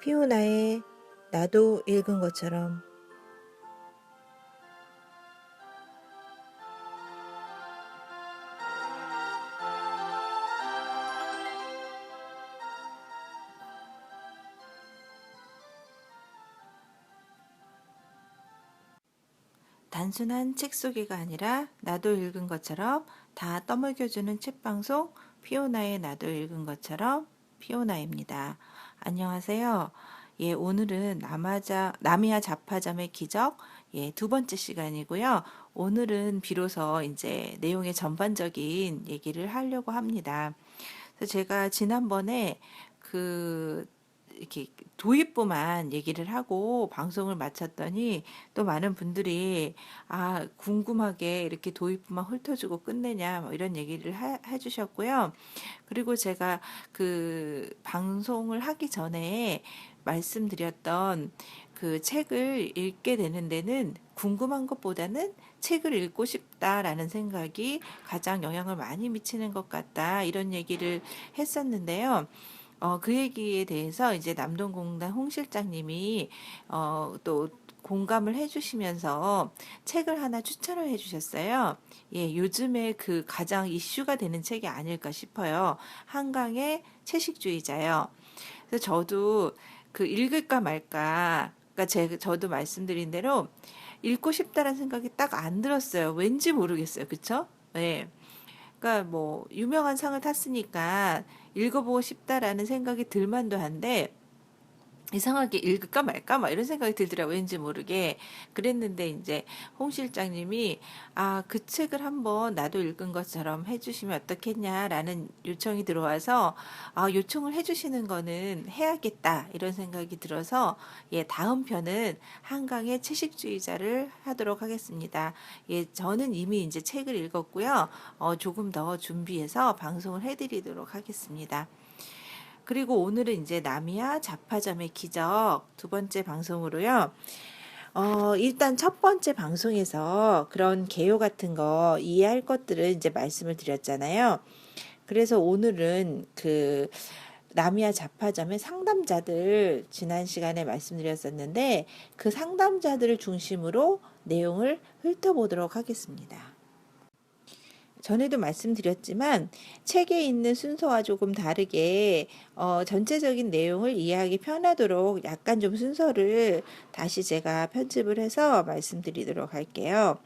피오나의 나도 읽은 것처럼. 단순한 책 소개가 아니라 나도 읽은 것처럼 다 떠먹여주는 책방송 피오나의 나도 읽은 것처럼 피오나입니다. 안녕하세요. 예, 오늘은 나미야 자파점의 기적 두 번째 시간이고요. 오늘은 비로소 이제 내용의 전반적인 얘기를 하려고 합니다. 그래서 제가 지난번에 이렇게 도입부만 얘기를 하고 방송을 마쳤더니 또 많은 분들이 궁금하게 이렇게 도입부만 훑어주고 끝내냐 뭐 이런 얘기를 해주셨고요. 그리고 제가 그 방송을 하기 전에 말씀드렸던 그 책을 읽게 되는 데는 궁금한 것보다는 책을 읽고 싶다라는 생각이 가장 영향을 많이 미치는 것 같다 이런 얘기를 했었는데요. 그 얘기에 대해서 이제 남동공단 홍 실장님이 또 공감을 해주시면서 책을 하나 추천을 해주셨어요. 예, 요즘에 그 가장 이슈가 되는 책이 아닐까 싶어요. 한강의 채식주의자요. 그래서 저도 그 읽을까 말까, 그러니까 저도 말씀드린 대로 읽고 싶다는 생각이 딱 안 들었어요. 왠지 모르겠어요. 그쵸? 네. 그러니까 뭐 유명한 상을 탔으니까 읽어보고 싶다라는 생각이 들만도 한데 이상하게 읽을까 말까 막 이런 생각이 들더라고요. 왠지 모르게. 그랬는데 이제 홍 실장님이 그 책을 한번 나도 읽은 것처럼 해주시면 어떻겠냐라는 요청이 들어와서 요청을 해주시는 거는 해야겠다 이런 생각이 들어서 다음 편은 한강의 채식주의자를 하도록 하겠습니다. 저는 이미 이제 책을 읽었고요. 조금 더 준비해서 방송을 해드리도록 하겠습니다. 그리고 오늘은 이제 나미야 자파점의 기적 두 번째 방송으로요. 일단 첫 번째 방송에서 그런 개요 같은 거 이해할 것들을 이제 말씀을 드렸잖아요. 그래서 오늘은 그 나미야 자파점의 상담자들 지난 시간에 말씀드렸었는데 그 상담자들을 중심으로 내용을 훑어보도록 하겠습니다. 전에도 말씀드렸지만 책에 있는 순서와 조금 다르게 전체적인 내용을 이해하기 편하도록 약간 좀 순서를 다시 제가 편집을 해서 말씀드리도록 할게요.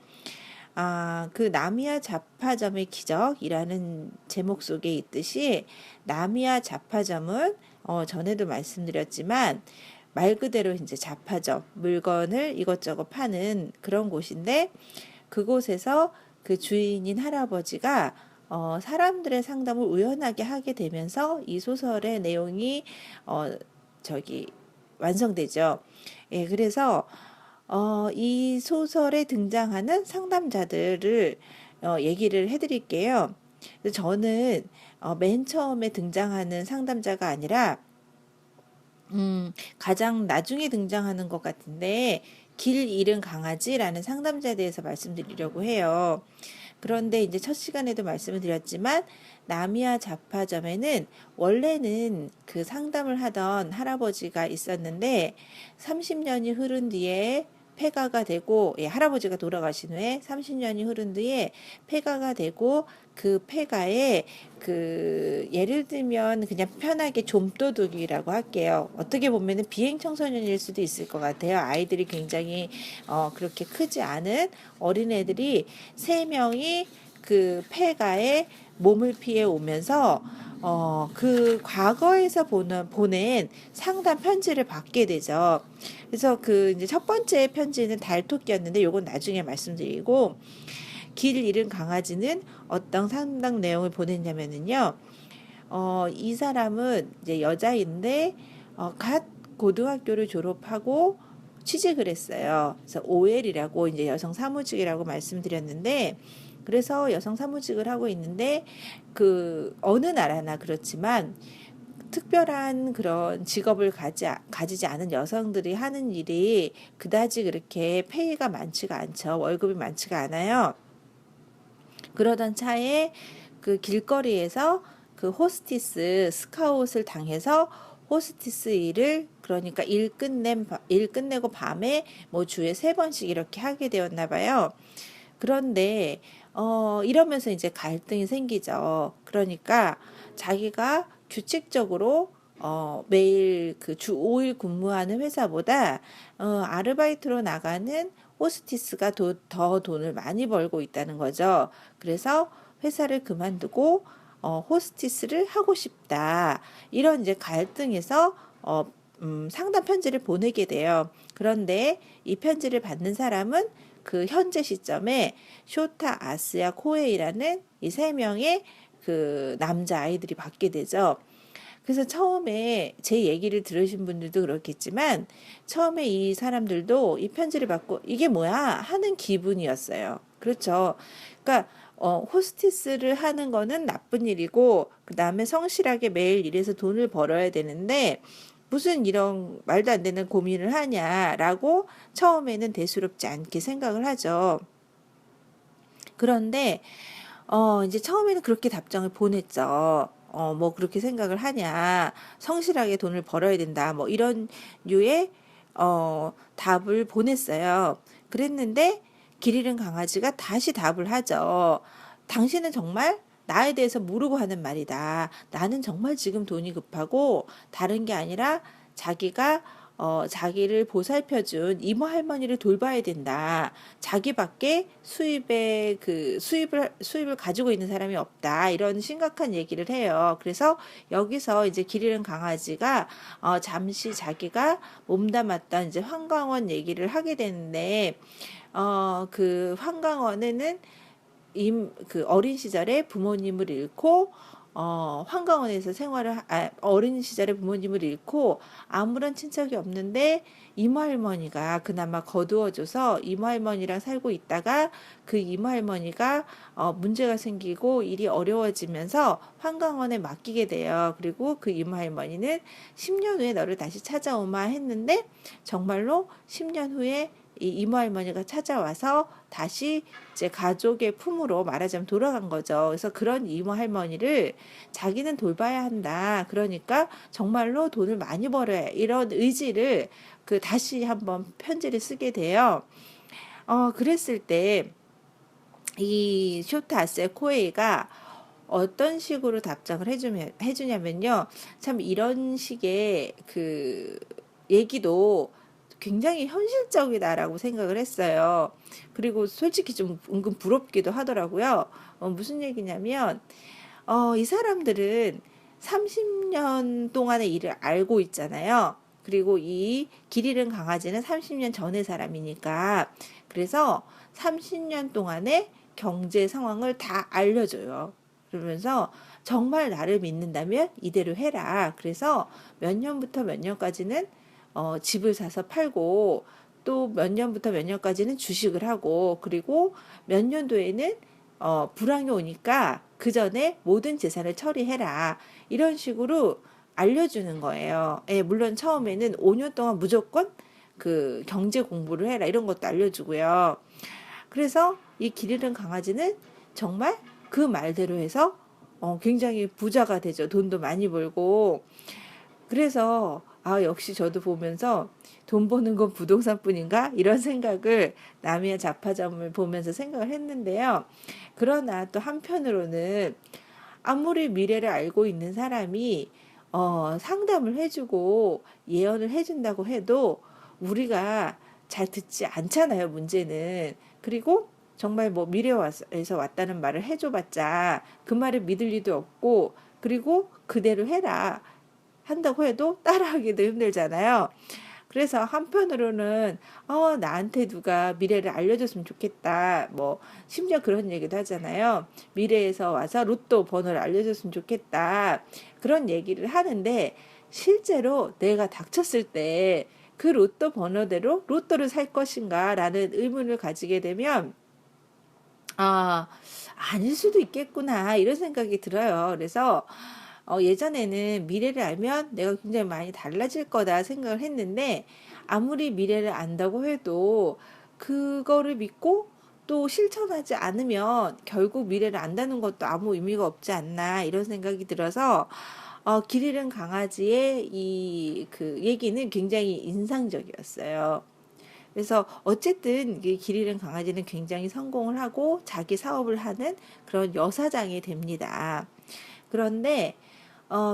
그 나미야 자파점의 기적이라는 제목 속에 있듯이 나미야 자파점은 전에도 말씀드렸지만 말 그대로 이제 자파점, 물건을 이것저것 파는 그런 곳인데 그곳에서 그 주인인 할아버지가 사람들의 상담을 우연하게 하게 되면서 이 소설의 내용이 완성되죠. 예, 그래서 이 소설에 등장하는 상담자들을 얘기를 해드릴게요. 저는 맨 처음에 등장하는 상담자가 아니라 가장 나중에 등장하는 것 같은데 길 잃은 강아지라는 상담자에 대해서 말씀드리려고 해요. 그런데 이제 첫 시간에도 말씀을 드렸지만 나미야 자파점에는 원래는 그 상담을 하던 할아버지가 있었는데 30년이 흐른 뒤에 폐가가 되고 할아버지가 돌아가신 후에 30년이 흐른 뒤에 폐가가 되고 그 폐가에 그 예를 들면 그냥 편하게 좀도둑이라고 할게요. 어떻게 보면은 비행 청소년일 수도 있을 것 같아요. 아이들이 굉장히 그렇게 크지 않은 어린애들이 3명이 그 폐가에 몸을 피해 오면서 그 과거에서 보낸 상담 편지를 받게 되죠. 그래서 그 이제 첫 번째 편지는 달토끼였는데 요건 나중에 말씀드리고 길 잃은 강아지는 어떤 상담 내용을 보냈냐면은요. 이 사람은 이제 여자인데 갓 고등학교를 졸업하고 취직을 했어요. 그래서 OL이라고 이제 여성 사무직이라고 말씀드렸는데 그래서 여성 사무직을 하고 있는데 그 어느 나라나 그렇지만 특별한 그런 직업을 가지지 않은 여성들이 하는 일이 그다지 그렇게 페이가 많지가 않죠. 월급이 많지가 않아요. 그러던 차에 그 길거리에서 그 호스티스 스카웃을 당해서 호스티스 일을 그러니까 일 끝내고 밤에 뭐 주에 3번씩 이렇게 하게 되었나 봐요. 그런데 이러면서 이제 갈등이 생기죠. 그러니까 자기가 규칙적으로 매일 그 주 5일 근무하는 회사보다 아르바이트로 나가는 호스티스가 더 돈을 많이 벌고 있다는 거죠. 그래서 회사를 그만두고 호스티스를 하고 싶다. 이런 이제 갈등에서 상담 편지를 보내게 돼요. 그런데 이 편지를 받는 사람은 그 현재 시점에 쇼타, 아스야, 코에이라는 이 3명의 그 남자 아이들이 받게 되죠. 그래서 처음에 제 얘기를 들으신 분들도 그렇겠지만 처음에 이 사람들도 이 편지를 받고 이게 뭐야 하는 기분이었어요. 그렇죠. 그러니까 호스티스를 하는 거는 나쁜 일이고 그 다음에 성실하게 매일 일해서 돈을 벌어야 되는데 무슨 이런 말도 안 되는 고민을 하냐라고 처음에는 대수롭지 않게 생각을 하죠. 그런데 이제 처음에는 그렇게 답장을 보냈죠. 뭐 그렇게 생각을 하냐. 성실하게 돈을 벌어야 된다. 뭐 이런 류의 답을 보냈어요. 그랬는데 길 잃은 강아지가 다시 답을 하죠. 당신은 정말 나에 대해서 모르고 하는 말이다. 나는 정말 지금 돈이 급하고 다른 게 아니라 자기가 자기를 보살펴준 이모 할머니를 돌봐야 된다. 자기밖에 수입을 가지고 있는 사람이 없다. 이런 심각한 얘기를 해요. 그래서 여기서 이제 길 잃은 강아지가 잠시 자기가 몸담았던 이제 환강원 얘기를 하게 되는데 그 환강원에는 그 어린 시절에 부모님을 잃고 환강원에서 어린 시절에 부모님을 잃고 아무런 친척이 없는데 이모 할머니가 그나마 거두어줘서 이모 할머니랑 살고 있다가 그 이모 할머니가 문제가 생기고 일이 어려워지면서 환강원에 맡기게 돼요. 그리고 그 이모 할머니는 10년 후에 너를 다시 찾아오마 했는데 정말로 10년 후에 이 이모 할머니가 찾아와서 다시 이제 가족의 품으로 말하자면 돌아간 거죠. 그래서 그런 이모 할머니를 자기는 돌봐야 한다. 그러니까 정말로 돈을 많이 벌어야 해. 이런 의지를 그 다시 한번 편지를 쓰게 돼요. 그랬을 때 이 쇼타 아세 코에이가 어떤 식으로 답장을 해주냐면요. 참 이런 식의 그 얘기도 굉장히 현실적이다라고 생각을 했어요. 그리고 솔직히 좀 은근 부럽기도 하더라고요. 무슨 얘기냐면, 이 사람들은 30년 동안의 일을 알고 있잖아요. 그리고 이 길 잃은 강아지는 30년 전의 사람이니까. 그래서 30년 동안의 경제 상황을 다 알려줘요. 그러면서 정말 나를 믿는다면 이대로 해라. 그래서 몇 년부터 몇 년까지는 집을 사서 팔고 또 몇 년부터 몇 년까지는 주식을 하고 그리고 몇 년도에는 불황이 오니까 그 전에 모든 재산을 처리해라. 이런 식으로 알려주는 거예요. 예, 물론 처음에는 5년 동안 무조건 그 경제 공부를 해라. 이런 것도 알려주고요. 그래서 이 길 잃은 강아지는 정말 그 말대로 해서 굉장히 부자가 되죠. 돈도 많이 벌고. 그래서 역시 저도 보면서 돈 버는 건 부동산뿐인가? 이런 생각을 남이의 자파점을 보면서 생각을 했는데요. 그러나 또 한편으로는 아무리 미래를 알고 있는 사람이 상담을 해주고 예언을 해준다고 해도 우리가 잘 듣지 않잖아요, 문제는. 그리고 정말 뭐 미래에서 왔다는 말을 해줘봤자 그 말을 믿을 리도 없고 그리고 그대로 해라 한다고 해도 따라하기도 힘들잖아요. 그래서 한편으로는 나한테 누가 미래를 알려줬으면 좋겠다. 뭐 심지어 그런 얘기도 하잖아요. 미래에서 와서 로또 번호를 알려줬으면 좋겠다. 그런 얘기를 하는데 실제로 내가 닥쳤을 때 그 로또 번호대로 로또를 살 것인가라는 의문을 가지게 되면 아닐 수도 있겠구나 이런 생각이 들어요. 그래서 예전에는 미래를 알면 내가 굉장히 많이 달라질 거다 생각을 했는데 아무리 미래를 안다고 해도 그거를 믿고 또 실천하지 않으면 결국 미래를 안다는 것도 아무 의미가 없지 않나 이런 생각이 들어서 길 잃은 강아지의 이 그 얘기는 굉장히 인상적이었어요. 그래서 어쨌든 길 잃은 강아지는 굉장히 성공을 하고 자기 사업을 하는 그런 여사장이 됩니다. 그런데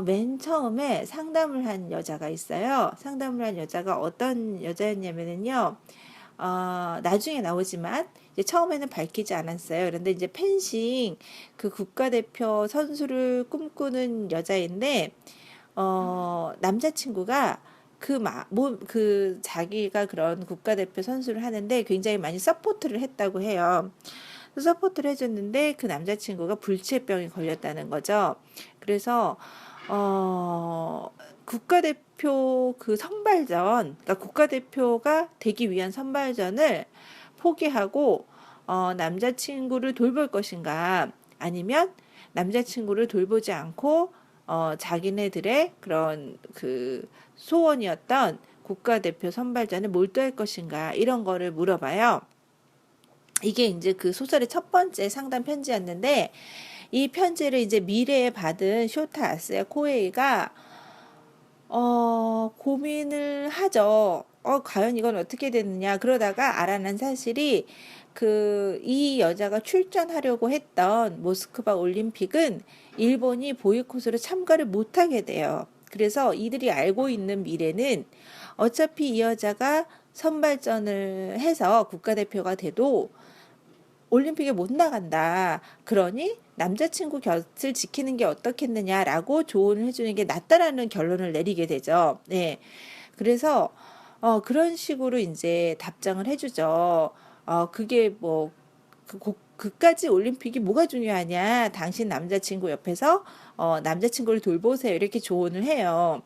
맨 처음에 상담을 한 여자가 있어요. 상담을 한 여자가 어떤 여자였냐면요. 나중에 나오지만 이제 처음에는 밝히지 않았어요. 그런데 이제 펜싱 그 국가대표 선수를 꿈꾸는 여자인데 남자친구가 그 자기가 그런 국가대표 선수를 하는데 굉장히 많이 서포트를 했다고 해요. 서포트를 해줬는데 그 남자친구가 불치병에 걸렸다는 거죠. 그래서 국가대표 그 선발전, 그러니까 국가대표가 되기 위한 선발전을 포기하고 남자친구를 돌볼 것인가, 아니면 남자친구를 돌보지 않고 자기네들의 그런 그 소원이었던 국가대표 선발전에 몰두할 것인가, 이런 거를 물어봐요. 이게 이제 그 소설의 첫 번째 상담 편지였는데, 이 편지를 이제 미래에 받은 쇼타 아스야 코에이가 고민을 하죠. 과연 이건 어떻게 됐느냐. 그러다가 알아낸 사실이 이 여자가 출전하려고 했던 모스크바 올림픽은 일본이 보이콧으로 참가를 못하게 돼요. 그래서 이들이 알고 있는 미래는 어차피 이 여자가 선발전을 해서 국가대표가 돼도 올림픽에 못 나간다. 그러니 남자친구 곁을 지키는 게 어떻겠느냐라고 조언을 해주는 게 낫다라는 결론을 내리게 되죠. 네. 그래서 그런 식으로 이제 답장을 해주죠. 그게 뭐 그까지 올림픽이 뭐가 중요하냐? 당신 남자친구 옆에서 남자친구를 돌보세요. 이렇게 조언을 해요.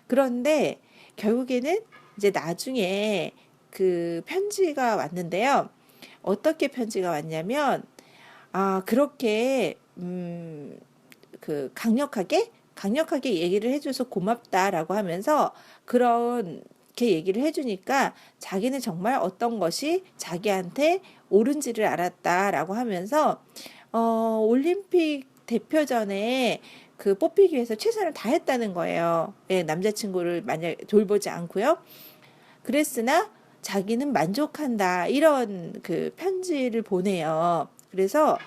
그런데 결국에는 이제 나중에 그 편지가 왔는데요. 어떻게 편지가 왔냐면, 그렇게 그 강력하게 얘기를 해줘서 고맙다라고 하면서, 그렇게 얘기를 해주니까 자기는 정말 어떤 것이 자기한테 옳은지를 알았다라고 하면서 올림픽 대표전에 그 뽑히기 위해서 최선을 다했다는 거예요. 예, 남자친구를 만약 돌보지 않고요. 그랬으나 자기는 만족한다, 이런 그 편지를 보내요. 그래서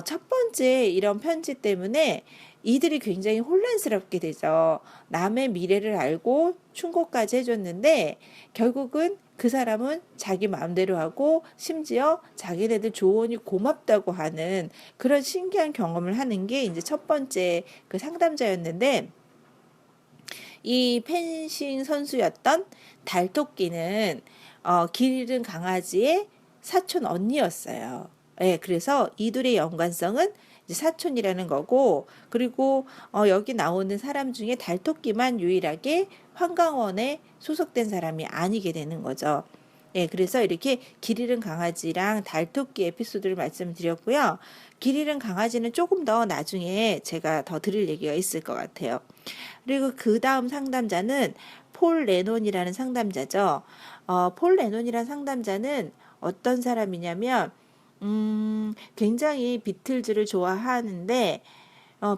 첫 번째 이런 편지 때문에 이들이 굉장히 혼란스럽게 되죠. 남의 미래를 알고 충고까지 해줬는데 결국은 그 사람은 자기 마음대로 하고 심지어 자기네들 조언이 고맙다고 하는 그런 신기한 경험을 하는 게 이제 첫 번째 그 상담자였는데, 이 펜싱 선수였던 달토끼는 길 잃은 강아지의 사촌 언니였어요. 예, 그래서 이둘의 연관성은 이제 사촌이라는 거고, 그리고 여기 나오는 사람 중에 달토끼만 유일하게 환강원에 소속된 사람이 아니게 되는 거죠. 예, 그래서 이렇게 길 잃은 강아지랑 달토끼 에피소드를 말씀드렸고요. 길 잃은 강아지는 조금 더 나중에 제가 더 드릴 얘기가 있을 것 같아요. 그리고 그 다음 상담자는 폴 레논이라는 상담자죠. 폴 레논이라는 상담자는 어떤 사람이냐면, 굉장히 비틀즈를 좋아하는데,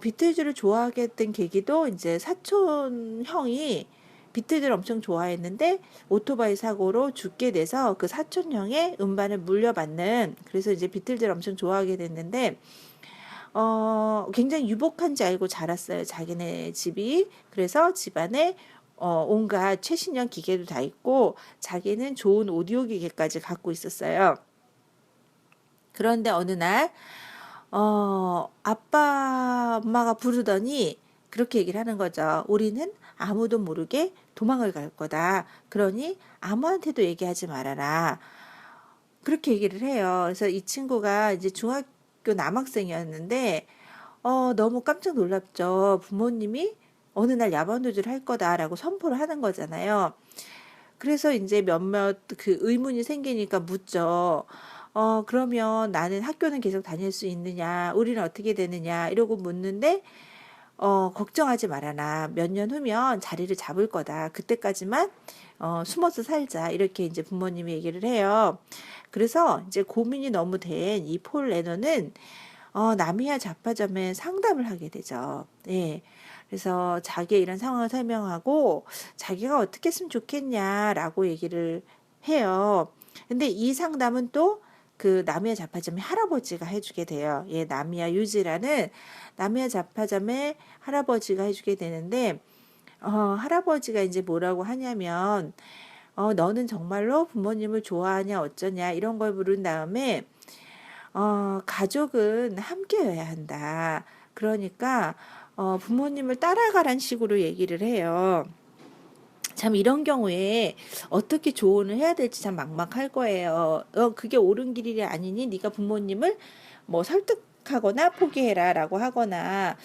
비틀즈를 좋아하게 된 계기도 이제 사촌 형이 비틀즈를 엄청 좋아했는데 오토바이 사고로 죽게 돼서 그 사촌 형의 음반을 물려받는, 그래서 이제 비틀즈를 엄청 좋아하게 됐는데, 굉장히 유복한지 알고 자랐어요. 자기네 집이. 그래서 집안에 온갖 최신형 기계도 다 있고 자기는 좋은 오디오 기계까지 갖고 있었어요. 그런데 어느 날 아빠 엄마가 부르더니 그렇게 얘기를 하는 거죠. 우리는 아무도 모르게 도망을 갈 거다. 그러니 아무한테도 얘기하지 말아라. 그렇게 얘기를 해요. 그래서 이 친구가 이제 중학교 남학생이었는데 너무 깜짝 놀랍죠. 부모님이 어느 날 야반도주를 할 거다라고 선포를 하는 거잖아요. 그래서 이제 몇몇 그 의문이 생기니까 묻죠. 그러면 나는 학교는 계속 다닐 수 있느냐, 우리는 어떻게 되느냐, 이러고 묻는데, 걱정하지 말아라. 몇 년 후면 자리를 잡을 거다. 그때까지만, 숨어서 살자. 이렇게 이제 부모님이 얘기를 해요. 그래서 이제 고민이 너무 된 이 폴 레너는, 나미야 잡화점에 상담을 하게 되죠. 예. 그래서 자기의 이런 상황을 설명하고 자기가 어떻게 했으면 좋겠냐라고 얘기를 해요. 근데 이 상담은 또 그 나미야 잡화점의 할아버지가 해주게 돼요. 예, 나미야 유지라는 나미야 잡화점의 할아버지가 해주게 되는데, 할아버지가 이제 뭐라고 하냐면, 너는 정말로 부모님을 좋아하냐, 어쩌냐, 이런 걸 물은 다음에, 가족은 함께여야 한다. 그러니까, 부모님을 따라가란 식으로 얘기를 해요. 참 이런 경우에 어떻게 조언을 해야 될지 참 막막할 거예요. 그게 옳은 길이 아니니 네가 부모님을 뭐 설득하거나 포기해라라고 하거나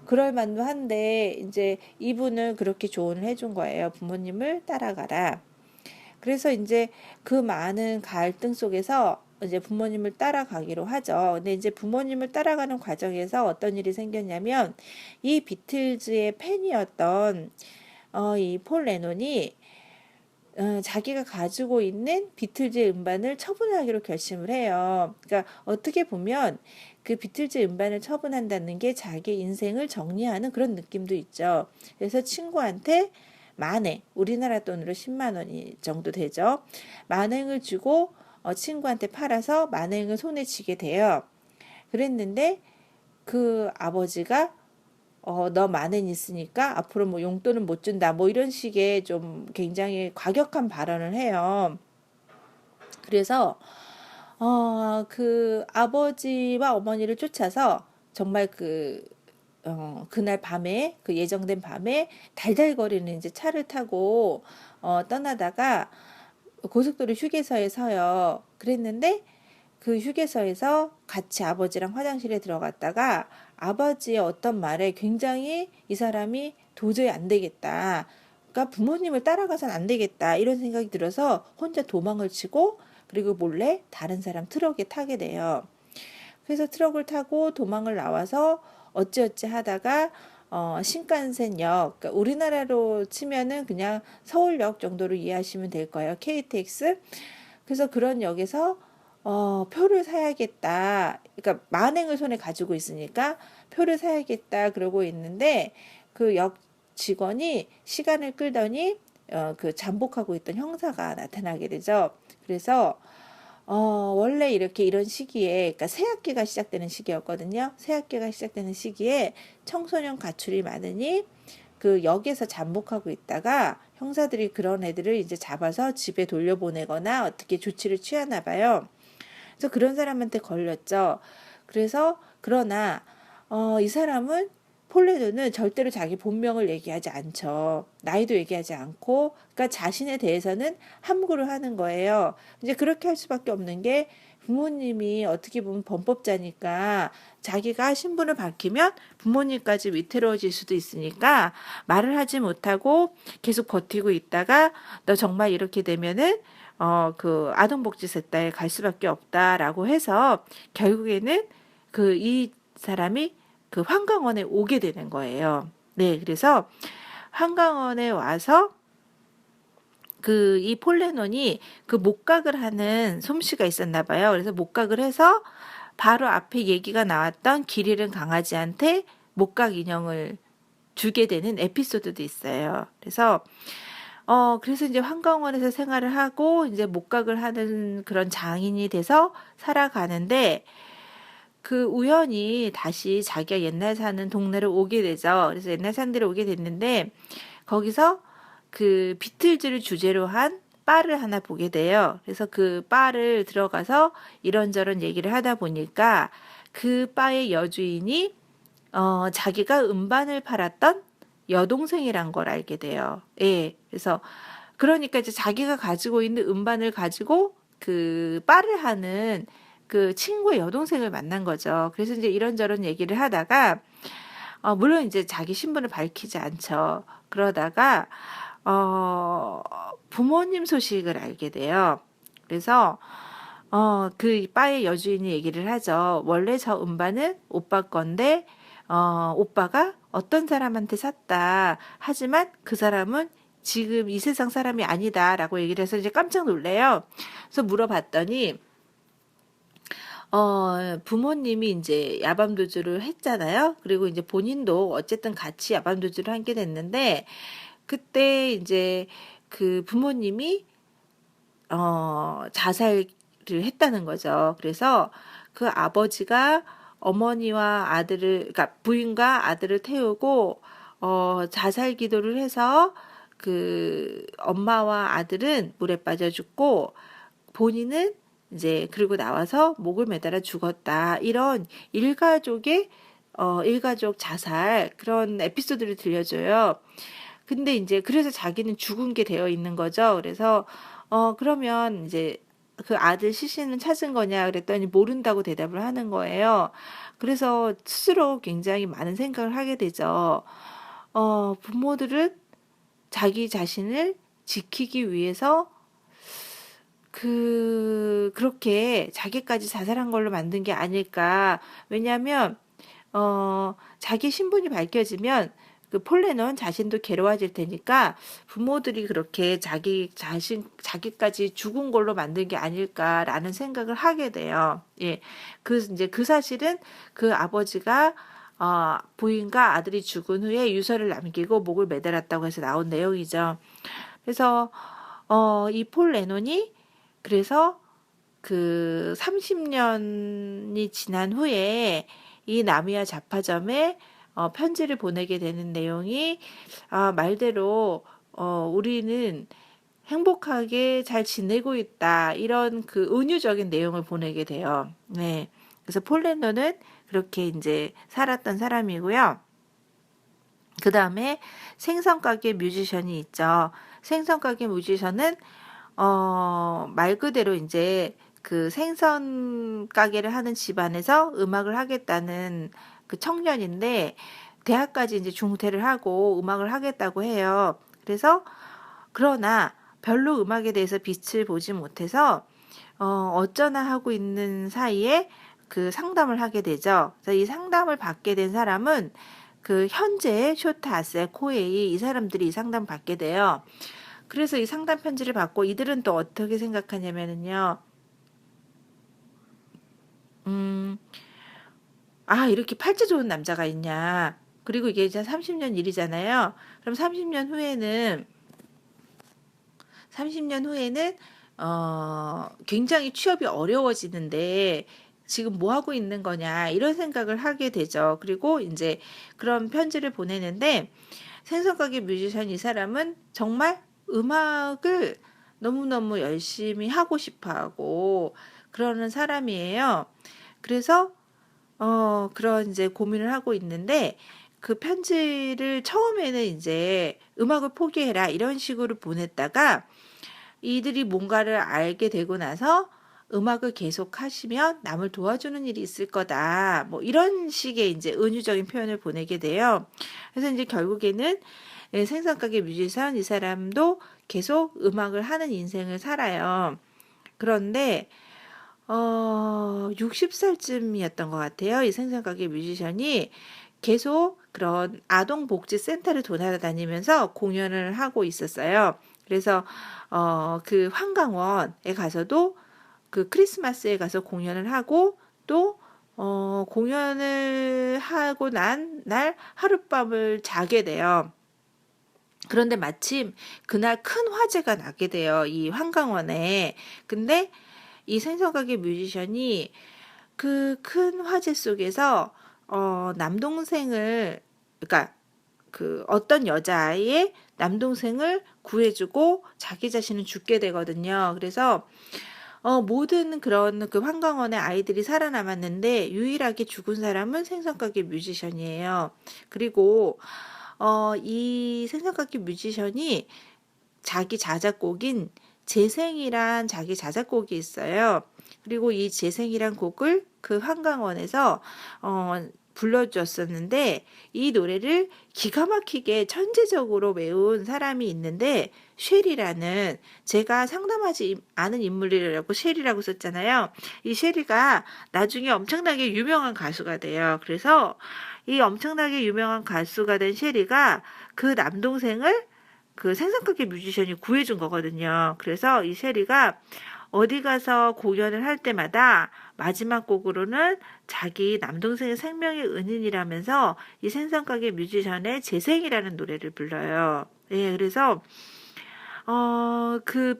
그럴 만도 한데 이제 이분은 그렇게 조언을 해준 거예요. 부모님을 따라가라. 그래서 이제 그 많은 갈등 속에서 이제 부모님을 따라가기로 하죠. 근데 이제 부모님을 따라가는 과정에서 어떤 일이 생겼냐면 이 비틀즈의 팬이었던 이 폴 레논이 자기가 가지고 있는 비틀즈의 음반을 처분하기로 결심을 해요. 그러니까 어떻게 보면 그 비틀즈 음반을 처분한다는 게 자기 인생을 정리하는 그런 느낌도 있죠. 그래서 친구한테 만행, 우리나라 돈으로 10만 원이 정도 되죠. 만행을 주고 친구한테 팔아서 만행을 손에 쥐게 돼요. 그랬는데 그 아버지가 너 만엔 있으니까 앞으로 뭐 용돈은 못 준다. 뭐 이런 식의 좀 굉장히 과격한 발언을 해요. 그래서, 그 아버지와 어머니를 쫓아서 정말 그날 밤에, 그 예정된 밤에 달달거리는 이제 차를 타고, 떠나다가 고속도로 휴게소에 서요. 그랬는데 그 휴게소에서 같이 아버지랑 화장실에 들어갔다가 아버지의 어떤 말에 굉장히 이 사람이 도저히 안 되겠다. 그러니까 부모님을 따라가선 안 되겠다. 이런 생각이 들어서 혼자 도망을 치고 그리고 몰래 다른 사람 트럭에 타게 돼요. 그래서 트럭을 타고 도망을 나와서 어찌어찌 하다가 신칸센역, 그러니까 우리나라로 치면은 그냥 서울역 정도로 이해하시면 될 거예요. KTX. 그래서 그런 역에서 표를 사야겠다. 그러니까 만행을 손에 가지고 있으니까 표를 사야겠다 그러고 있는데 그 역 직원이 시간을 끌더니 그 잠복하고 있던 형사가 나타나게 되죠. 그래서 원래 이렇게 이런 시기에, 그러니까 새학기가 시작되는 시기였거든요. 새학기가 시작되는 시기에 청소년 가출이 많으니 그 역에서 잠복하고 있다가 형사들이 그런 애들을 이제 잡아서 집에 돌려보내거나 어떻게 조치를 취하나 봐요. 그래서 그런 사람한테 걸렸죠. 그래서 그러나 이 사람은 폴레드는 절대로 자기 본명을 얘기하지 않죠. 나이도 얘기하지 않고, 그러니까 자신에 대해서는 함구를 하는 거예요. 이제 그렇게 할 수밖에 없는 게 부모님이 어떻게 보면 범법자니까 자기가 신분을 밝히면 부모님까지 위태로워질 수도 있으니까 말을 하지 못하고 계속 버티고 있다가 너 정말 이렇게 되면은 그 아동복지센터에 갈 수밖에 없다라고 해서 결국에는 그 이 사람이 그 환강원에 오게 되는 거예요. 네, 그래서 환강원에 와서 그 이 폴레논이 그 목각을 하는 솜씨가 있었나 봐요. 그래서 목각을 해서 바로 앞에 얘기가 나왔던 길 잃은 강아지한테 목각 인형을 주게 되는 에피소드도 있어요. 그래서 이제 환경원에서 생활을 하고 이제 목각을 하는 그런 장인이 돼서 살아가는데 그 우연히 다시 자기가 옛날 사는 동네를 오게 되죠. 그래서 옛날 사는 데를 오게 됐는데 거기서 그 비틀즈를 주제로 한 바를 하나 보게 돼요. 그래서 그 바를 들어가서 이런저런 얘기를 하다 보니까 그 바의 여주인이 자기가 음반을 팔았던 여동생이란 걸 알게 돼요. 예. 그래서 그러니까 이제 자기가 가지고 있는 음반을 가지고 그 바를 하는 그 친구의 여동생을 만난 거죠. 그래서 이제 이런저런 얘기를 하다가 물론 이제 자기 신분을 밝히지 않죠. 그러다가 부모님 소식을 알게 돼요. 그래서 그 바의 여주인이 얘기를 하죠. 원래 저 음반은 오빠 건데 오빠가 어떤 사람한테 샀다. 하지만 그 사람은 지금 이 세상 사람이 아니다라고 얘기를 해서 이제 깜짝 놀래요. 그래서 물어봤더니 부모님이 이제 야밤도주를 했잖아요. 그리고 이제 본인도 어쨌든 같이 야밤도주를 하게 됐는데, 그때 이제 그 부모님이 자살을 했다는 거죠. 그래서 그 아버지가 어머니와 아들을, 그러니까 부인과 아들을 태우고 자살 기도를 해서 그 엄마와 아들은 물에 빠져 죽고, 본인은 이제 그리고 나와서 목을 매달아 죽었다. 이런 일가족의 일가족 자살 그런 에피소드를 들려줘요. 근데 이제 그래서 자기는 죽은 게 되어 있는 거죠. 그래서 그러면 이제 그 아들 시신은 찾은 거냐 그랬더니 모른다고 대답을 하는 거예요. 그래서 스스로 굉장히 많은 생각을 하게 되죠. 부모들은 자기 자신을 지키기 위해서 그렇게 자기까지 자살한 걸로 만든 게 아닐까. 왜냐하면 자기 신분이 밝혀지면 그 폴레논 자신도 괴로워질 테니까 부모들이 그렇게 자기까지 죽은 걸로 만든 게 아닐까라는 생각을 하게 돼요. 예. 이제 그 사실은 그 아버지가 부인과 아들이 죽은 후에 유서를 남기고 목을 매달았다고 해서 나온 내용이죠. 그래서 이 폴 레논이 그래서 그 30년이 지난 후에 이 나미야 잡화점에 편지를 보내게 되는 내용이 말대로 우리는 행복하게 잘 지내고 있다 이런 그 은유적인 내용을 보내게 돼요. 네, 그래서 폴 레논은 그렇게 이제 살았던 사람이고요. 그 다음에 생선가게 뮤지션이 있죠. 생선가게 뮤지션은 말 그대로 이제 그 생선 가게를 하는 집안에서 음악을 하겠다는 그 청년인데 대학까지 이제 중퇴를 하고 음악을 하겠다고 해요. 그러나 별로 음악에 대해서 빛을 보지 못해서 어쩌나 하고 있는 사이에 그 상담을 하게 되죠. 그래서 이 상담을 받게 된 사람은 그 현재 쇼타 아세 코에이 이 사람들이 이 상담 받게 돼요. 그래서 이 상담 편지를 받고 이들은 또 어떻게 생각하냐면은요. 이렇게 팔자 좋은 남자가 있냐. 그리고 이게 이제 30년 일이잖아요. 그럼 30년 후에는 굉장히 취업이 어려워지는데 지금 뭐 하고 있는 거냐 이런 생각을 하게 되죠. 그리고 이제 그런 편지를 보내는데 생선가게 뮤지션 이 사람은 정말 음악을 너무너무 열심히 하고 싶어 하고 그러는 사람이에요. 그래서 그런 이제 고민을 하고 있는데 그 편지를 처음에는 이제 음악을 포기해라 이런 식으로 보냈다가 이들이 뭔가를 알게 되고 나서 음악을 계속 하시면 남을 도와주는 일이 있을 거다. 뭐 이런 식의 이제 은유적인 표현을 보내게 돼요. 그래서 이제 결국에는 생선가게 뮤지션 이 사람도 계속 음악을 하는 인생을 살아요. 그런데 60살쯤이었던 것 같아요. 이 생선가게 뮤지션이 계속 그런 아동복지센터를 돌아다니면서 공연을 하고 있었어요. 그래서 그 환강원에 가서도 그 크리스마스에 가서 공연을 하고 또 공연을 하고 난 날 하룻밤을 자게 돼요. 그런데 마침 그날 큰 화재가 나게 돼요. 이 환강원에. 근데 이 생선가게 뮤지션이 그 큰 화재 속에서 남동생을 그러니까 그 어떤 여자의 남동생을 구해주고 자기 자신은 죽게 되거든요. 그래서 모든 그런 그 환강원의 아이들이 살아남았는데 유일하게 죽은 사람은 생선가게 뮤지션이에요. 그리고 이 생선가게 뮤지션이 자기 자작곡인 재생이란 자기 자작곡이 있어요. 그리고 이 재생이란 곡을 그 환강원에서 불러주었었는데 이 노래를 기가 막히게 천재적으로 외운 사람이 있는데 쉘이라는 제가 상담하지 않은 인물이라고 쉘이라고 썼잖아요. 이 쉘이가 나중에 엄청나게 유명한 가수가 돼요. 그래서 이 엄청나게 유명한 가수가 된 쉘이가 그 남동생을 그 생선가게 뮤지션이 구해준 거거든요. 그래서 이 쉘이가 어디 가서 공연을 할 때마다 마지막 곡으로는 자기 남동생의 생명의 은인이라면서 이 생선가게 뮤지션의 재생이라는 노래를 불러요. 예, 그래서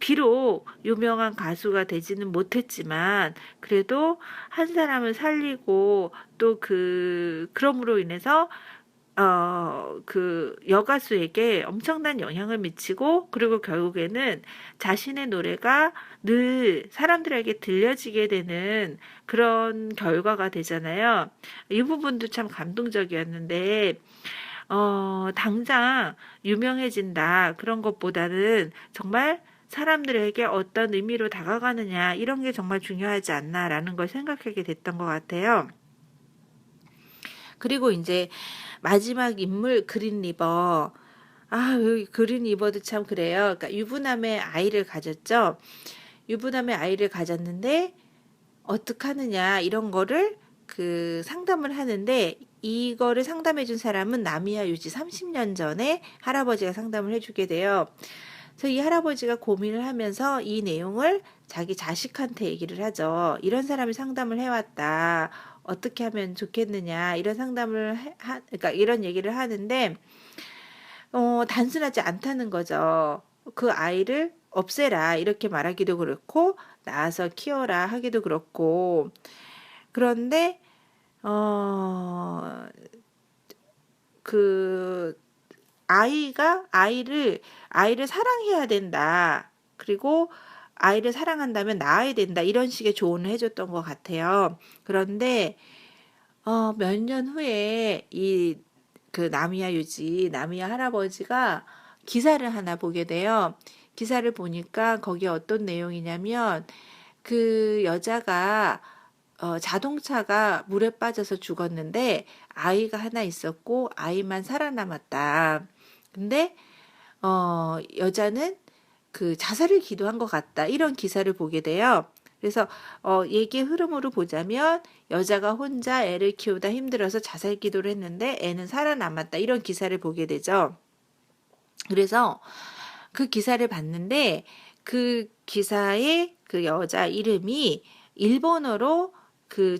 비록 유명한 가수가 되지는 못했지만, 그래도 한 사람을 살리고, 또 그럼으로 인해서, 여가수에게 엄청난 영향을 미치고, 그리고 결국에는 자신의 노래가 늘 사람들에게 들려지게 되는 그런 결과가 되잖아요. 이 부분도 참 감동적이었는데, 당장 유명해진다. 그런 것보다는 정말 사람들에게 어떤 의미로 다가가느냐, 이런 게 정말 중요하지 않나라는 걸 생각하게 됐던 것 같아요. 그리고 이제 마지막 인물 그린 리버. 여기 그린 리버도 참 그래요. 그러니까 유부남의 아이를 가졌죠. 유부남의 아이를 가졌는데, 어떡하느냐, 이런 거를 상담을 하는데, 이거를 상담해 준 사람은 나미야 유지 30년 전에 할아버지가 상담을 해주게 돼요. 그래서 이 할아버지가 고민을 하면서 이 내용을 자기 자식한테 얘기를 하죠. 이런 사람이 상담을 해왔다. 어떻게 하면 좋겠느냐, 이런 그러니까 이런 얘기를 하는데, 단순하지 않다는 거죠. 그 아이를 없애라, 이렇게 말하기도 그렇고, 낳아서 키워라 하기도 그렇고, 그런데, 어, 그, 아이를 사랑해야 된다. 그리고 아이를 사랑한다면 낳아야 된다. 이런 식의 조언을 해줬던 것 같아요. 그런데, 몇 년 후에 나미야 할아버지가 기사를 하나 보게 돼요. 기사를 보니까 거기에 어떤 내용이냐면, 그 여자가 자동차가 물에 빠져서 죽었는데 아이가 하나 있었고 아이만 살아남았다. 근데 여자는 자살을 기도한 것 같다. 이런 기사를 보게 돼요. 그래서 얘기의 흐름으로 보자면 여자가 혼자 애를 키우다 힘들어서 자살 기도를 했는데 애는 살아남았다. 이런 기사를 보게 되죠. 그래서 그 기사를 봤는데 그 기사의 그 여자 이름이 일본어로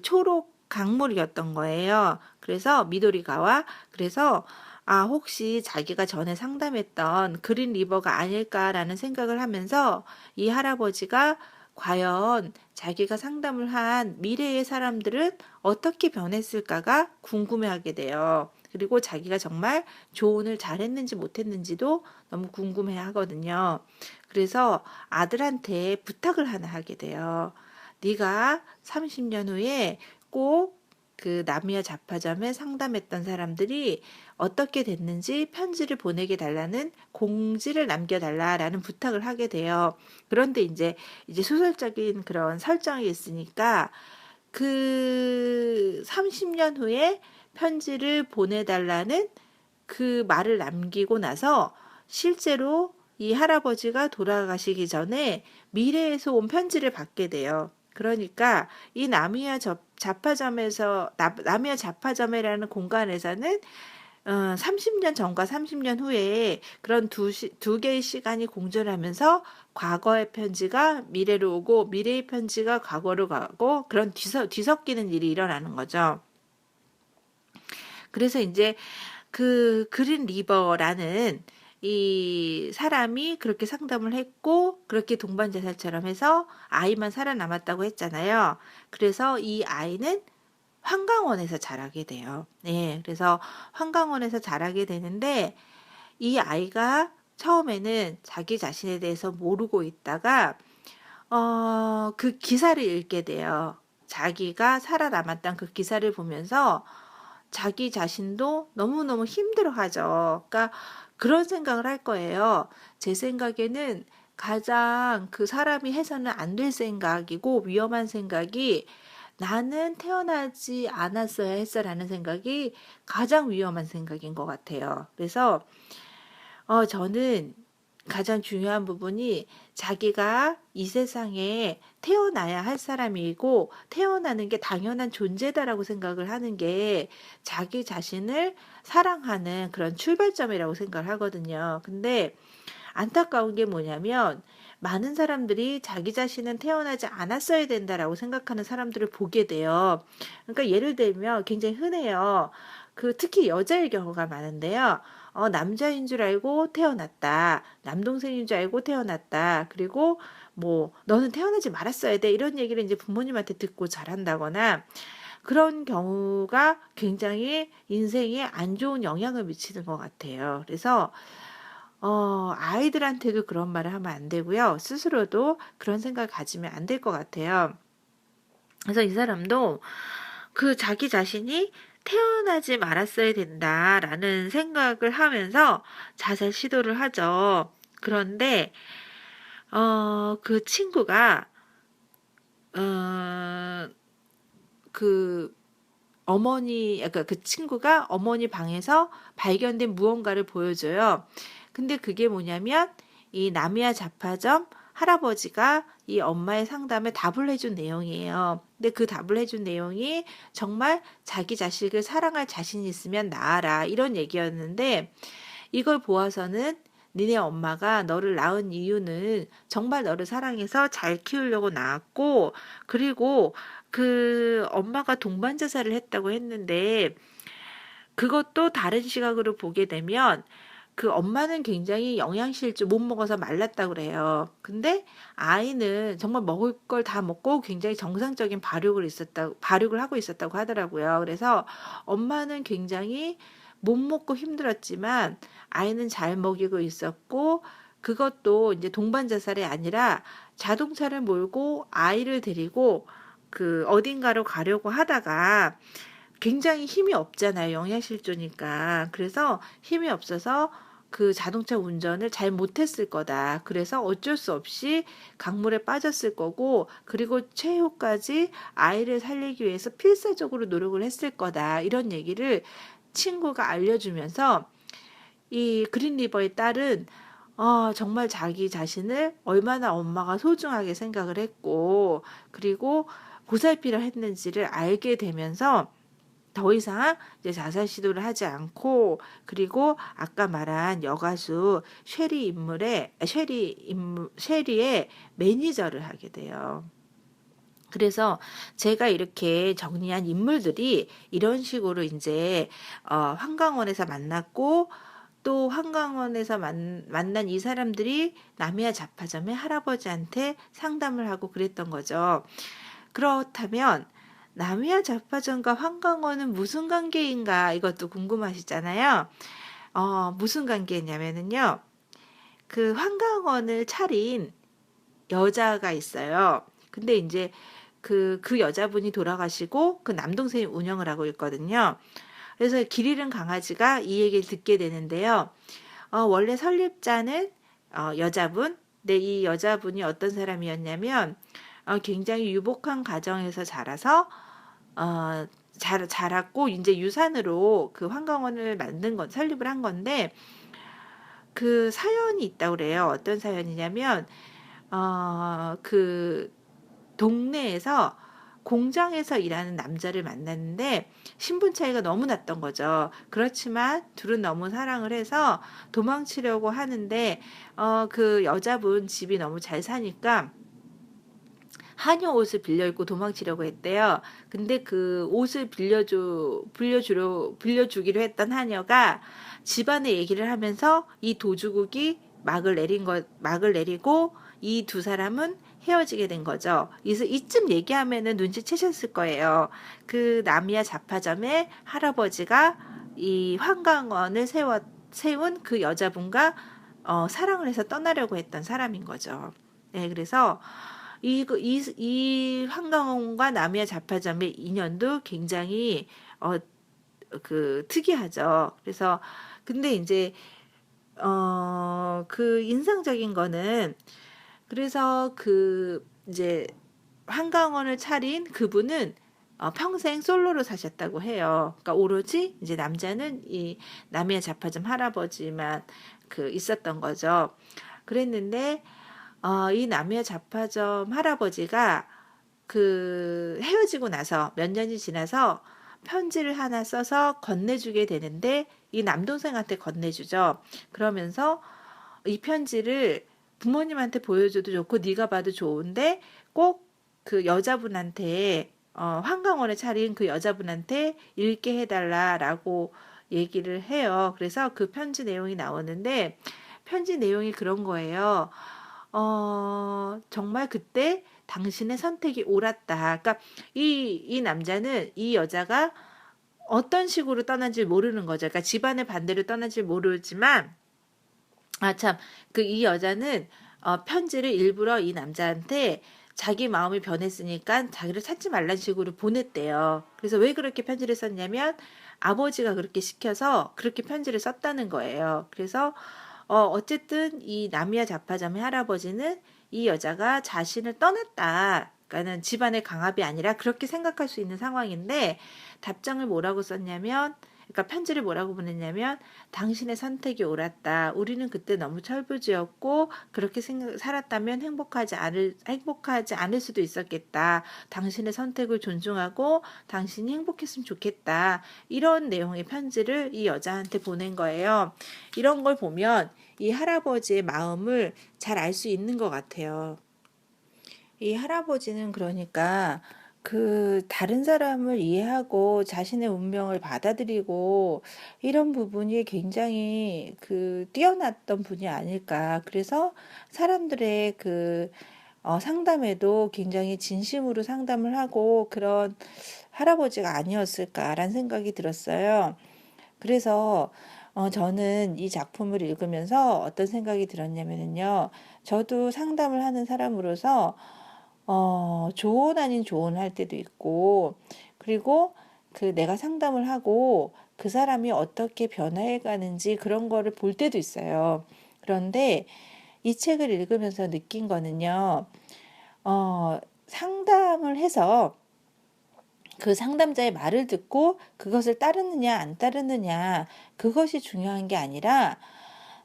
초록 강물이었던 거예요. 그래서 미도리가와, 그래서 혹시 자기가 전에 상담했던 그린 리버가 아닐까라는 생각을 하면서 이 할아버지가 과연 자기가 상담을 한 미래의 사람들은 어떻게 변했을까가 궁금해하게 돼요. 그리고 자기가 정말 조언을 잘했는지 못했는지도 너무 궁금해 하거든요. 그래서 아들한테 부탁을 하나 하게 돼요. 네가 30년 후에 꼭 나미야 잡화점에 상담했던 사람들이 어떻게 됐는지 편지를 보내게 달라는 공지를 남겨달라라는 부탁을 하게 돼요. 그런데 이제 소설적인 그런 설정이 있으니까 30년 후에 편지를 보내달라는 그 말을 남기고 나서 실제로 이 할아버지가 돌아가시기 전에 미래에서 온 편지를 받게 돼요. 그러니까 이 나미야 잡화점이라는 공간에서는 30년 전과 30년 후에 그런 두 개의 시간이 공존하면서 과거의 편지가 미래로 오고 미래의 편지가 과거로 가고 그런 뒤섞이는 일이 일어나는 거죠. 그래서 이제 그린 리버라는 이 사람이 그렇게 상담을 했고 그렇게 동반 자살처럼 해서 아이만 살아남았다고 했잖아요. 그래서 이 아이는 환강원에서 자라게 돼요. 네, 그래서 환강원에서 자라게 되는데 이 아이가 처음에는 자기 자신에 대해서 모르고 있다가 그 기사를 읽게 돼요. 자기가 살아남았던 그 기사를 보면서 자기 자신도 너무너무 힘들어하죠. 그러니까 그런 생각을 할 거예요. 제 생각에는 가장 그 사람이 해서는 안 될 생각이고 위험한 생각이 나는 태어나지 않았어야 했어라는 생각이 가장 위험한 생각인 것 같아요. 그래서 저는 가장 중요한 부분이 자기가 이 세상에 태어나야 할 사람이고 태어나는 게 당연한 존재다라고 생각을 하는 게 자기 자신을 사랑하는 그런 출발점이라고 생각을 하거든요. 근데 안타까운 게 뭐냐면 많은 사람들이 자기 자신은 태어나지 않았어야 된다라고 생각하는 사람들을 보게 돼요. 그러니까 예를 들면 굉장히 흔해요. 특히 여자의 경우가 많은데요. 남자인 줄 알고 태어났다. 남동생인 줄 알고 태어났다. 그리고 뭐 너는 태어나지 말았어야 돼. 이런 얘기를 이제 부모님한테 듣고 자란다거나 그런 경우가 굉장히 인생에 안 좋은 영향을 미치는 것 같아요. 그래서 아이들한테도 그런 말을 하면 안 되고요. 스스로도 그런 생각을 가지면 안 될 것 같아요. 그래서 이 사람도 자기 자신이 태어나지 말았어야 된다라는 생각을 하면서 자살 시도를 하죠. 그런데 그 친구가 어, 그 그러니까 그 친구가 어머니 방에서 발견된 무언가를 보여줘요. 근데 그게 뭐냐면 이 나미야 잡화점 할아버지가 이 엄마의 상담에 답을 해준 내용이에요. 근데 그 답을 해준 내용이 정말 자기 자식을 사랑할 자신이 있으면 낳아라 이런 얘기였는데 이걸 보아서는 니네 엄마가 너를 낳은 이유는 정말 너를 사랑해서 잘 키우려고 낳았고 그리고 엄마가 동반 자살을 했다고 했는데 그것도 다른 시각으로 보게 되면 엄마는 굉장히 영양실조 못 먹어서 말랐다고 그래요. 근데 아이는 정말 먹을 걸 다 먹고 굉장히 정상적인 발육을 하고 있었다고 하더라고요. 그래서 엄마는 굉장히 못 먹고 힘들었지만 아이는 잘 먹이고 있었고 그것도 이제 동반 자살이 아니라 자동차를 몰고 아이를 데리고 어딘가로 가려고 하다가 굉장히 힘이 없잖아요. 영양실조니까. 그래서 힘이 없어서 자동차 운전을 잘 못했을 거다. 그래서 어쩔 수 없이 강물에 빠졌을 거고, 그리고 최후까지 아이를 살리기 위해서 필사적으로 노력을 했을 거다. 이런 얘기를 친구가 알려주면서 이 그린리버의 딸은 정말 자기 자신을 얼마나 엄마가 소중하게 생각을 했고, 그리고 보살피를 했는지를 알게 되면서 더 이상 이제 자살 시도를 하지 않고 그리고 아까 말한 여가수 쉐리의 매니저를 하게 돼요. 그래서 제가 이렇게 정리한 인물들이 이런 식으로 이제 한강원에서 만났고 또 한강원에서 만난 이 사람들이 나미야 잡화점의 할아버지한테 상담을 하고 그랬던 거죠. 그렇다면 나미야 잡화점과 한강원은 무슨 관계인가 이것도 궁금하시잖아요. 무슨 관계냐면은요. 한강원을 차린 여자가 있어요. 근데 이제 그 여자분이 돌아가시고 남동생이 운영을 하고 있거든요. 그래서 길 잃은 강아지가 이 얘기를 듣게 되는데요. 원래 설립자는 여자분. 근데 이 여자분이 어떤 사람이었냐면 굉장히 유복한 가정에서 자라서 자랐고 이제 유산으로 환강원을 설립을 한 건데 사연이 있다고 그래요. 어떤 사연이냐면 동네에서 공장에서 일하는 남자를 만났는데 신분 차이가 너무 났던 거죠. 그렇지만 둘은 너무 사랑을 해서 도망치려고 하는데 여자분 집이 너무 잘 사니까 한여 옷을 빌려 입고 도망치려고 했대요. 근데 옷을 빌려주기로 했던 한여가 집안에 얘기를 하면서 이 도주국이 막을 내리고 이 두 사람은 헤어지게 된 거죠. 그래서 이쯤 얘기하면은 눈치채셨을 거예요. 나미야 잡화점의 할아버지가 이 한강원을 세운 그 여자분과 사랑을 해서 떠나려고 했던 사람인 거죠. 네, 그래서 이 한강원과 나미야 잡화점의 인연도 굉장히 특이하죠. 그래서 근데 이제 인상적인 거는 그래서 이제 한강원을 차린 그분은 평생 솔로로 사셨다고 해요. 그러니까 오로지 이제 남자는 이 나미야 잡화점 할아버지만 있었던 거죠. 그랬는데 이 나미야 잡화점 할아버지가 헤어지고 나서 몇 년이 지나서 편지를 하나 써서 건네주게 되는데 이 남동생한테 건네주죠. 그러면서 이 편지를 부모님한테 보여줘도 좋고 네가 봐도 좋은데 꼭 그 여자분한테 한강원에 차린 그 여자분한테 읽게 해달라라고 얘기를 해요. 그래서 그 편지 내용이 나오는데 편지 내용이 그런 거예요. 정말 그때 당신의 선택이 옳았다. 그러니까 이 남자는 이 여자가 어떤 식으로 떠난지 모르는 거죠. 그러니까 집안의 반대로 떠난지 모르지만 참, 이 여자는 편지를 일부러 이 남자한테 자기 마음이 변했으니까 자기를 찾지 말란 식으로 보냈대요. 그래서 왜 그렇게 편지를 썼냐면 아버지가 그렇게 시켜서 그렇게 편지를 썼다는 거예요. 그래서 어쨌든 이 나미야 자파자미 할아버지는 이 여자가 자신을 떠났다. 그러니까는 집안의 강압이 아니라 그렇게 생각할 수 있는 상황인데 답장을 뭐라고 썼냐면 그러니까 편지를 뭐라고 보냈냐면 당신의 선택이 옳았다. 우리는 그때 너무 철부지였고 그렇게 살았다면 행복하지 않을 수도 있었겠다. 당신의 선택을 존중하고 당신이 행복했으면 좋겠다. 이런 내용의 편지를 이 여자한테 보낸 거예요. 이런 걸 보면 이 할아버지의 마음을 잘 알 수 있는 것 같아요. 이 할아버지는 그러니까 다른 사람을 이해하고 자신의 운명을 받아들이고 이런 부분이 굉장히 뛰어났던 분이 아닐까. 그래서 사람들의 상담에도 굉장히 진심으로 상담을 하고 그런 할아버지가 아니었을까라는 생각이 들었어요. 그래서 저는 이 작품을 읽으면서 어떤 생각이 들었냐면요. 저도 상담을 하는 사람으로서 조언 아닌 조언할 때도 있고, 그리고 내가 상담을 하고 그 사람이 어떻게 변화해 가는지 그런 거를 볼 때도 있어요. 그런데 이 책을 읽으면서 느낀 거는요, 상담을 해서 그 상담자의 말을 듣고 그것을 따르느냐 안 따르느냐 그것이 중요한 게 아니라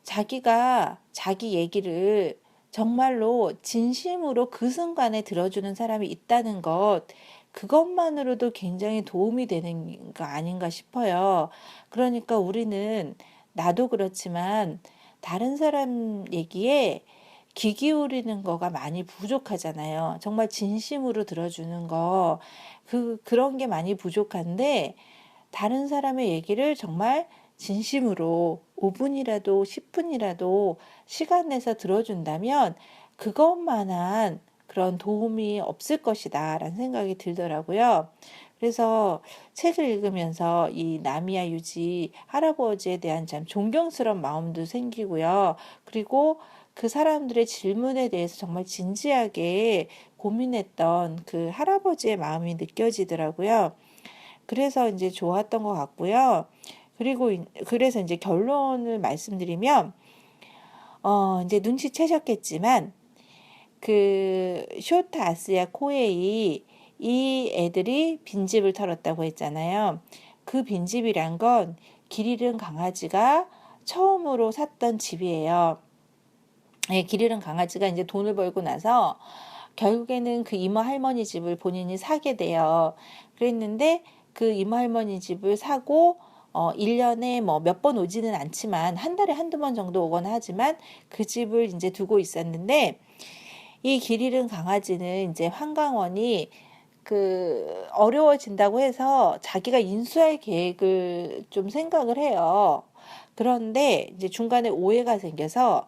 자기가 자기 얘기를 정말로 진심으로 그 순간에 들어주는 사람이 있다는 것, 그것만으로도 굉장히 도움이 되는 거 아닌가 싶어요. 그러니까 우리는 나도 그렇지만 다른 사람 얘기에 귀 기울이는 거가 많이 부족하잖아요. 정말 진심으로 들어주는 거, 그런 게 많이 부족한데, 다른 사람의 얘기를 정말 진심으로 5분이라도 10분이라도 시간 내서 들어준다면 그것만한 그런 도움이 없을 것이다 라는 생각이 들더라고요. 그래서 책을 읽으면서 이 나미야 유지 할아버지에 대한 참 존경스러운 마음도 생기고요. 그리고 그 사람들의 질문에 대해서 정말 진지하게 고민했던 그 할아버지의 마음이 느껴지더라고요. 그래서 이제 좋았던 것 같고요. 그리고 그래서 이제 결론을 말씀드리면 이제 눈치채셨겠지만 쇼타 아스야 코에이 이 애들이 빈집을 털었다고 했잖아요. 그 빈집이란 건 길 잃은 강아지가 처음으로 샀던 집이에요. 예, 길 잃은 강아지가 이제 돈을 벌고 나서 결국에는 그 이모 할머니 집을 본인이 사게 돼요. 그랬는데 그 이모 할머니 집을 사고 1년에 뭐 몇 번 오지는 않지만 한 달에 한두 번 정도 오거나 하지만 그 집을 이제 두고 있었는데 이 길 잃은 강아지는 이제 환강원이 어려워진다고 해서 자기가 인수할 계획을 좀 생각을 해요. 그런데 이제 중간에 오해가 생겨서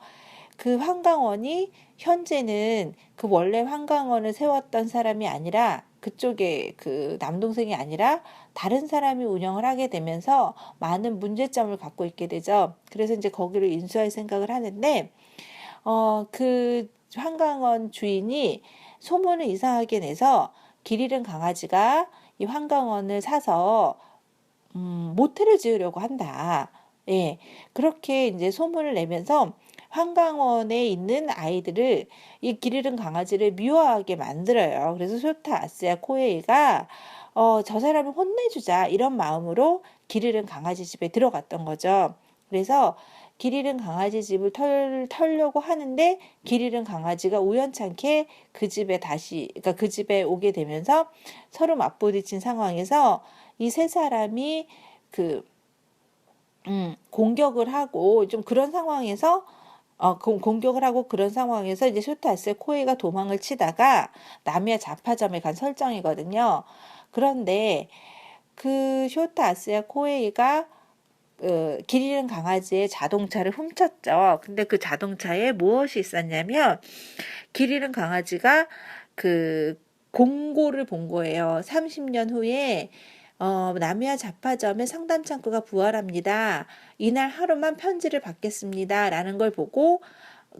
그 환강원이 현재는 그 원래 환강원을 세웠던 사람이 아니라 그쪽에 그 남동생이 아니라 다른 사람이 운영을 하게 되면서 많은 문제점을 갖고 있게 되죠. 그래서 이제 거기를 인수할 생각을 하는데 그 환강원 주인이 소문을 이상하게 내서 길 잃은 강아지가 이 환강원을 사서 모텔을 지으려고 한다. 예, 그렇게 이제 소문을 내면서 환강원에 있는 아이들을 이 길 잃은 강아지를 미워하게 만들어요. 그래서 쇼타 아스야 코에이가 저 사람을 혼내주자 이런 마음으로 길 잃은 강아지 집에 들어갔던 거죠. 그래서 길 잃은 강아지 집을 털려고 하는데 길 잃은 강아지가 우연찮게 그러니까 그 집에 오게 되면서 서로 맞부딪힌 상황에서 이 세 사람이 공격을 하고 좀 그런 상황에서 공격을 하고 그런 상황에서 이제 쇼타 아스의 코에이가 도망을 치다가 나미야 자파점에 간 설정이거든요. 그런데 그 쇼타 아스야 코에이가 길 잃은 강아지의 자동차를 훔쳤죠. 근데 그 자동차에 무엇이 있었냐면 길 잃은 강아지가 그 공고를 본 거예요. 30년 후에 나미야 자파점의 상담 창구가 부활합니다. 이날 하루만 편지를 받겠습니다. 라는 걸 보고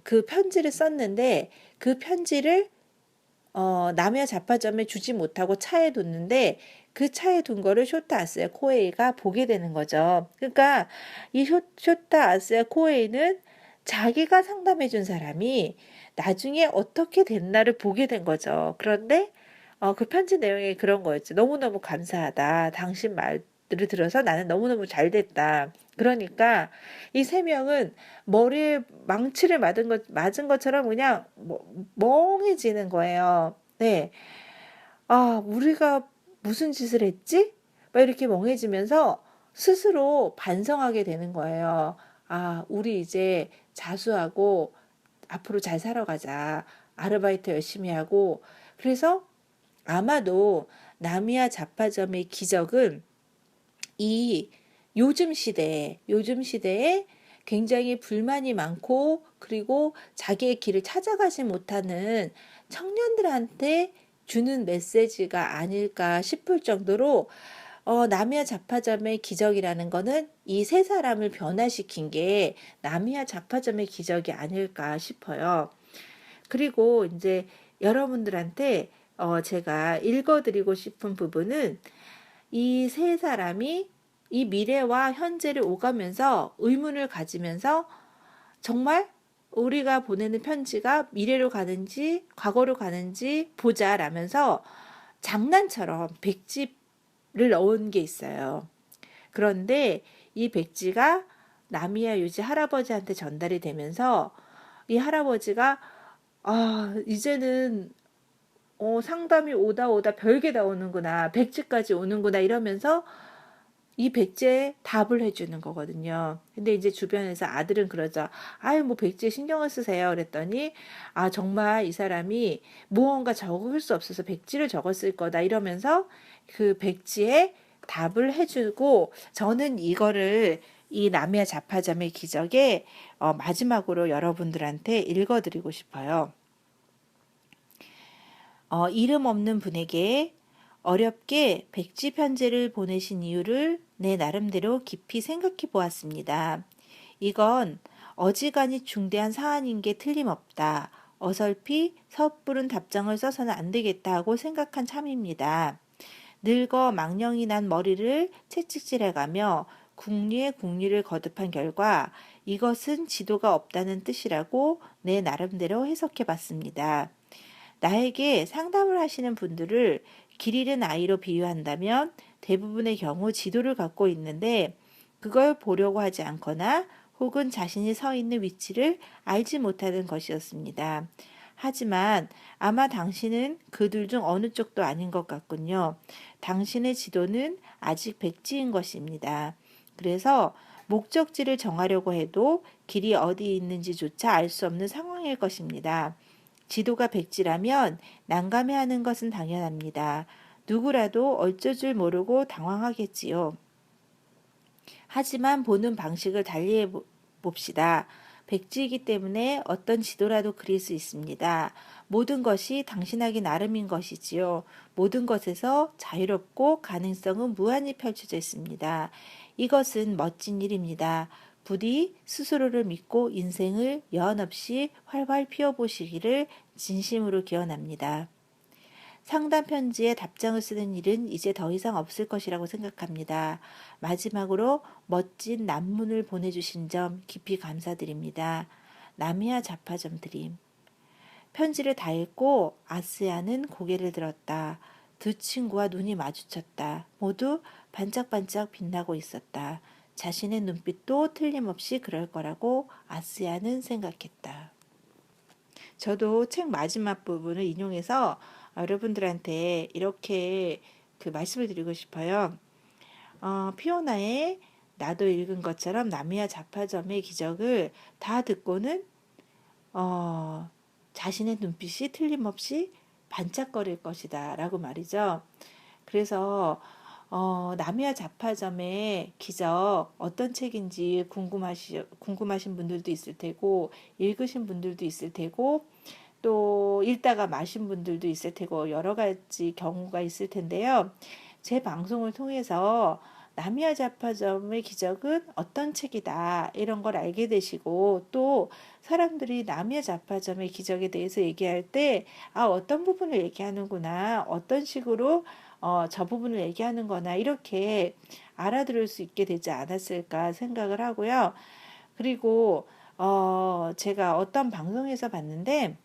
그 편지를 썼는데 그 편지를 나미야 자파점에 주지 못하고 차에 뒀는데 그 차에 둔 거를 쇼타 아스야 코에이가 보게 되는 거죠. 그러니까 이 쇼타 아스야 코에이는 자기가 상담해 준 사람이 나중에 어떻게 됐나를 보게 된 거죠. 그런데 그 편지 내용이 그런 거였지. 너무너무 감사하다. 당신 말을 들어서 나는 너무너무 잘 됐다. 그러니까 이 세 명은 머리에 망치를 맞은 것처럼 그냥 멍해지는 거예요. 네. 아, 우리가 무슨 짓을 했지? 막 이렇게 멍해지면서 스스로 반성하게 되는 거예요. 아, 우리 이제 자수하고 앞으로 잘 살아가자. 아르바이트 열심히 하고. 그래서 아마도 나미야 자파점의 기적은 이 요즘 시대에 굉장히 불만이 많고 그리고 자기의 길을 찾아가지 못하는 청년들한테 주는 메시지가 아닐까 싶을 정도로 나미야 자파점의 기적이라는 거는 이 세 사람을 변화시킨 게 나미야 자파점의 기적이 아닐까 싶어요. 그리고 이제 여러분들한테 제가 읽어드리고 싶은 부분은 이 세 사람이 이 미래와 현재를 오가면서 의문을 가지면서 정말 우리가 보내는 편지가 미래로 가는지 과거로 가는지 보자라면서 장난처럼 백지를 넣은 게 있어요. 그런데 이 백지가 나미야 유지 할아버지한테 전달이 되면서 이 할아버지가 이제는 상담이 오다 오다 별게 다 오는구나. 백지까지 오는구나 이러면서 이 백지에 답을 해주는 거거든요. 근데 이제 주변에서 아들은 그러죠. 아유, 뭐 백지에 신경을 쓰세요. 그랬더니, 아, 정말 이 사람이 무언가 적을 수 없어서 백지를 적었을 거다. 이러면서 그 백지에 답을 해주고, 저는 이거를 이 나미야 자파점의 기적에 마지막으로 여러분들한테 읽어드리고 싶어요. 이름 없는 분에게 어렵게 백지 편지를 보내신 이유를 내 나름대로 깊이 생각해 보았습니다. 이건 어지간히 중대한 사안인 게 틀림없다. 어설피 섣부른 답장을 써서는 안 되겠다 하고 생각한 참입니다. 늙어 망령이 난 머리를 채찍질해가며 국리의 국리를 거듭한 결과 이것은 지도가 없다는 뜻이라고 내 나름대로 해석해 봤습니다. 나에게 상담을 하시는 분들을 길 잃은 아이로 비유한다면 대부분의 경우 지도를 갖고 있는데 그걸 보려고 하지 않거나 혹은 자신이 서 있는 위치를 알지 못하는 것이었습니다. 하지만 아마 당신은 그들 중 어느 쪽도 아닌 것 같군요. 당신의 지도는 아직 백지인 것입니다. 그래서 목적지를 정하려고 해도 길이 어디 있는지조차 알 수 없는 상황일 것입니다. 지도가 백지라면 난감해하는 것은 당연합니다. 누구라도 어쩔 줄 모르고 당황하겠지요. 하지만 보는 방식을 달리해 봅시다. 백지이기 때문에 어떤 지도라도 그릴 수 있습니다. 모든 것이 당신하기 나름인 것이지요. 모든 것에서 자유롭고 가능성은 무한히 펼쳐져 있습니다. 이것은 멋진 일입니다. 부디 스스로를 믿고 인생을 여한 없이 활활 피워보시기를 진심으로 기원합니다. 상담 편지에 답장을 쓰는 일은 이제 더 이상 없을 것이라고 생각합니다. 마지막으로 멋진 난문을 보내주신 점 깊이 감사드립니다. 나미야 자파점 드림. 편지를 다 읽고 아스야는 고개를 들었다. 두 친구와 눈이 마주쳤다. 모두 반짝반짝 빛나고 있었다. 자신의 눈빛도 틀림없이 그럴 거라고 아스야는 생각했다. 저도 책 마지막 부분을 인용해서 여러분들한테 이렇게 그 말씀을 드리고 싶어요. 피오나의 나도 읽은 것처럼 나미야 자파점의 기적을 다 듣고는 어, 자신의 눈빛이 틀림없이 반짝거릴 것이다 라고 말이죠. 그래서 나미야 잡화점의 기적 어떤 책인지 궁금하신 분들도 있을 테고 읽으신 분들도 있을 테고 또 읽다가 마신 분들도 있을 테고 여러 가지 경우가 있을 텐데요. 제 방송을 통해서 나미야 잡화점의 기적은 어떤 책이다 이런 걸 알게 되시고 또 사람들이 나미야 잡화점의 기적에 대해서 얘기할 때 어떤 부분을 얘기하는구나 어떤 식으로 저 부분을 얘기하는 거나 이렇게 알아들을 수 있게 되지 않았을까 생각을 하고요. 그리고 제가 어떤 방송에서 봤는데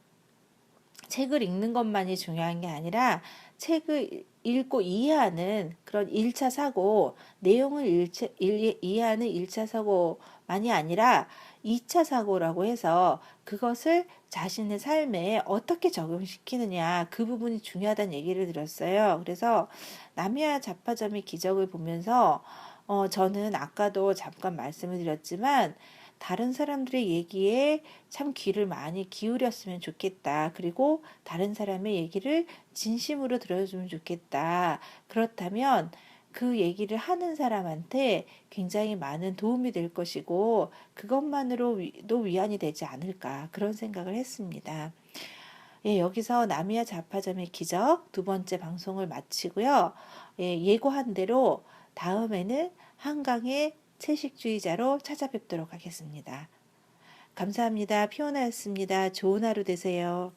책을 읽는 것만이 중요한 게 아니라 책을 읽고 이해하는 그런 1차 사고, 내용을 이해하는 1차 사고만이 아니라 2차 사고라고 해서 그것을 자신의 삶에 어떻게 적용시키느냐, 그 부분이 중요하다는 얘기를 들었어요. 그래서 나미야 잡화점의 기적을 보면서 저는 아까도 잠깐 말씀을 드렸지만 다른 사람들의 얘기에 참 귀를 많이 기울였으면 좋겠다. 그리고 다른 사람의 얘기를 진심으로 들어주면 좋겠다. 그렇다면 그 얘기를 하는 사람한테 굉장히 많은 도움이 될 것이고 그것만으로도 위안이 되지 않을까 그런 생각을 했습니다. 예, 여기서 나미야 잡화점의 기적 두 번째 방송을 마치고요. 예, 예고한 대로 다음에는 한강의 채식주의자로 찾아뵙도록 하겠습니다. 감사합니다. 피오나였습니다. 좋은 하루 되세요.